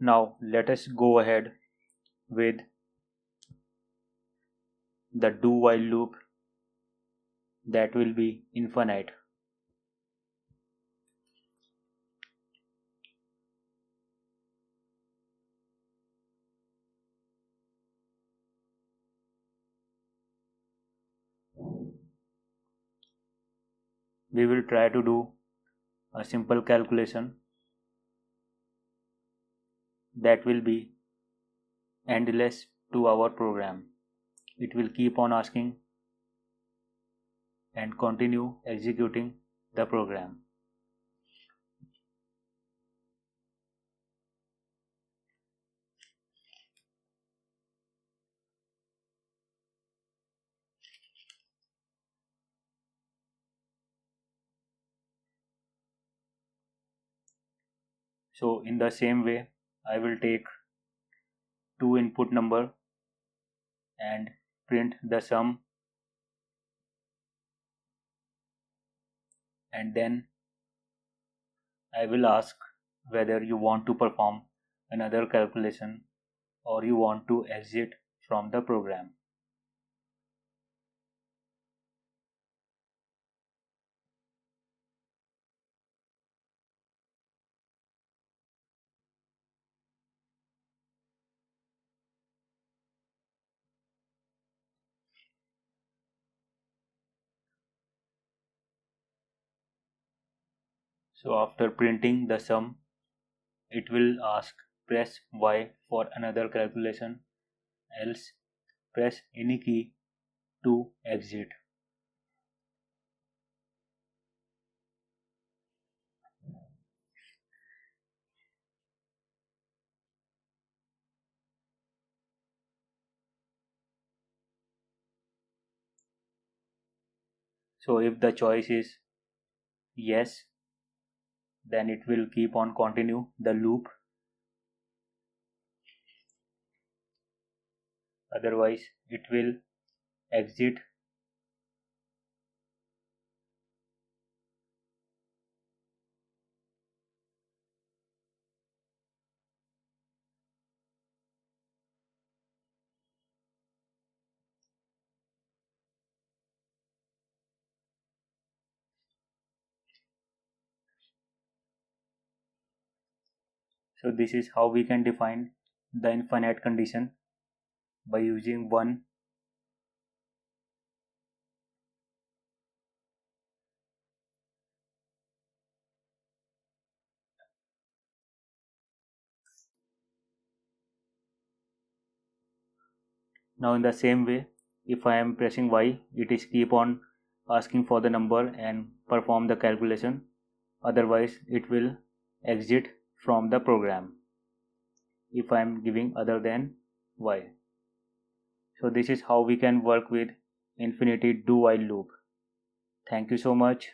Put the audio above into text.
Now let us go ahead with the do while loop that will be infinite. We will try to do a simple calculation that will be endless to our program. It will keep on asking and continue executing the program. So in the same way, I will take two input number and print the sum, and then I will ask whether you want to perform another calculation or you want to exit from the program. So after printing the sum, it will ask press Y for another calculation, else press any key to exit. So if the choice is yes, then it will keep on continue the loop. Otherwise, it will exit. So this is how we can define the infinite condition by using one. Now in the same way, if I am pressing Y, it is keep on asking for the number and perform the calculation. Otherwise, it will exit from the program if I am giving other than Y. So this is how we can work with infinity do while loop. Thank you so much.